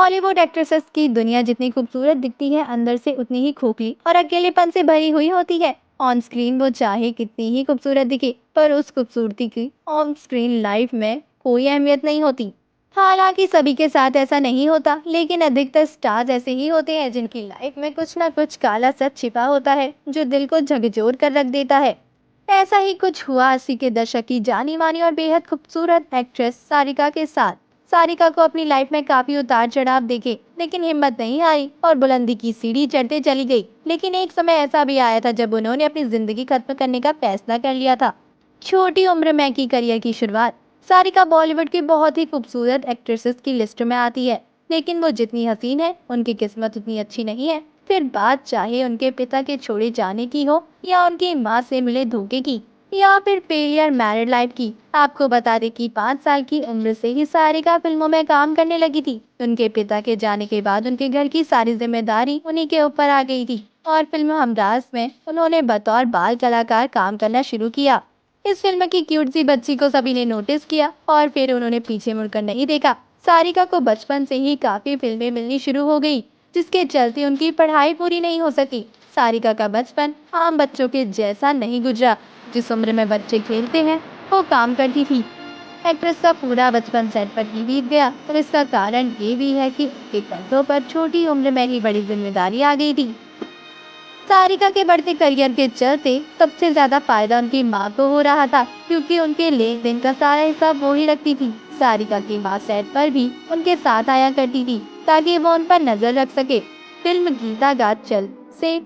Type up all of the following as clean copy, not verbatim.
Bollywood actresses की दुनिया जितनी खूबसूरत दिखती है, अंदर से उतनी ही खोखली और अकेलेपन से भरी हुई होती है। ऑन स्क्रीन वो चाहे कितनी ही खूबसूरत दिखे, पर उस खूबसूरती की ऑन स्क्रीन लाइफ में कोई अहमियत नहीं होती। हालांकि सभी के साथ ऐसा नहीं होता, लेकिन अधिकतर स्टार्स ऐसे ही होते हैं जिनकी लाइफ में कुछ ना कुछ काला सच छिपा होता है, जो दिल को झकझोर कर रख देता है। ऐसा ही कुछ हुआ 80 के दशक की जानी मानी और बेहद खूबसूरत एक्ट्रेस सारिका के साथ। सारिका को अपनी लाइफ में काफी उतार चढ़ाव देखे, लेकिन हिम्मत नहीं हारी और बुलंदी की सीढ़ी चढ़ते चली गई। लेकिन एक समय ऐसा भी आया था जब उन्होंने अपनी जिंदगी खत्म करने का फैसला कर लिया था। छोटी उम्र में की करियर की शुरुआत। सारिका बॉलीवुड की बहुत ही खूबसूरत एक्ट्रेसेस की लिस्ट में आती है, लेकिन वो जितनी हसीन है, उनकी किस्मत उतनी अच्छी नहीं है। फिर बात चाहे उनके पिता के छोड़े जाने की हो, या उनकी माँ से मिले धोखे की, या फिर फेलियर मैरिड लाइफ की। आपको बता दें कि 5 साल की उम्र से ही सारिका फिल्मों में काम करने लगी थी। उनके पिता के जाने के बाद उनके घर की सारी जिम्मेदारी उन्हीं के ऊपर आ गई थी और फिल्म हमराज में उन्होंने बतौर बाल कलाकार काम करना शुरू किया। इस फिल्म की क्यूट सी बच्ची को सभी ने नोटिस किया और फिर उन्होंने पीछे मुड़कर नहीं देखा। सारिका को बचपन से ही काफी फिल्में मिलनी शुरू हो गई, जिसके चलते उनकी पढ़ाई पूरी नहीं हो सकी। सारिका का बचपन आम बच्चों के जैसा नहीं गुजरा। जिस उम्र में बच्चे खेलते हैं, वो काम करती थी। एक्ट्रेस का पूरा बचपन सेट पर ही बीत गया, और इसका कारण ये भी है कि उसके कंधों पर छोटी उम्र में ही बड़ी जिम्मेदारी आ गई थी। सारिका के बढ़ते करियर के चलते सबसे ज्यादा फायदा उनकी माँ को हो रहा था, क्योंकि उनके लेन देन का सारा हिसाब वो ही रखती थी। सारिका की माँ सेट पर भी उनके साथ आया करती थी, ताकि वो उन पर नजर रख सके। फिल्म गीता गात चल से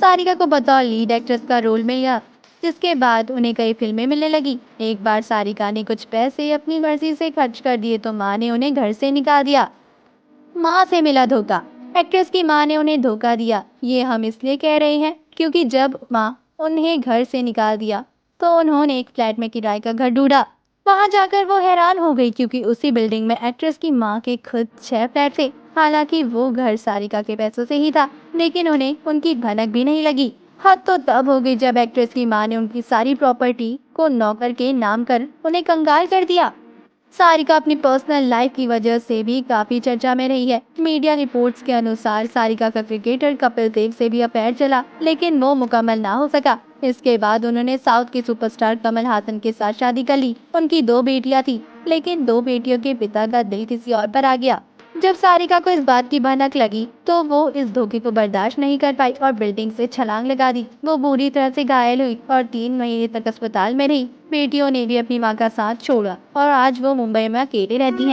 सारिका को बतौर लीड एक्ट्रेस का रोल मिल गया, जिसके बाद उन्हें कई फिल्में मिलने लगी। एक बार सारिका ने कुछ पैसे अपनी मर्जी से खर्च कर दिए तो माँ ने उन्हें घर से निकाल दिया। माँ से मिला धोखा। एक्ट्रेस की माँ ने उन्हें धोखा दिया, ये हम इसलिए कह रहे हैं क्योंकि जब माँ उन्हें घर से निकाल दिया, तो उन्होंने एक फ्लैट में किराए का घर ढूंढा। वहां जाकर वो हैरान हो गई, क्योंकि उसी बिल्डिंग में एक्ट्रेस की माँ के खुद 6 फ्लैट थे। हालांकि वो घर सारिका के पैसों से ही था, लेकिन उन्हें उनकी भनक भी नहीं लगी। हद तो तब हो गई जब एक्ट्रेस की माँ ने उनकी सारी प्रॉपर्टी को नौकर के नाम कर उन्हें कंगाल कर दिया। सारिका अपनी पर्सनल लाइफ की वजह से भी काफी चर्चा में रही है। मीडिया रिपोर्ट्स के अनुसार सारिका का क्रिकेटर कपिल देव से भी अफेयर चला, लेकिन वो मुकम्मल ना हो सका। इसके बाद उन्होंने साउथ के सुपरस्टार कमल हासन के साथ शादी कर ली। उनकी 2 बेटियां थी, लेकिन 2 बेटियों के पिता का दिल किसी और पर आ गया। जब सारिका को इस बात की भनक लगी, तो वो इस धोखे को बर्दाश्त नहीं कर पाई और बिल्डिंग से छलांग लगा दी। वो बुरी तरह से घायल हुई और 3 महीने तक अस्पताल में रही। बेटियों ने भी अपनी माँ का साथ छोड़ा और आज वो मुंबई में अकेले रहती हैं।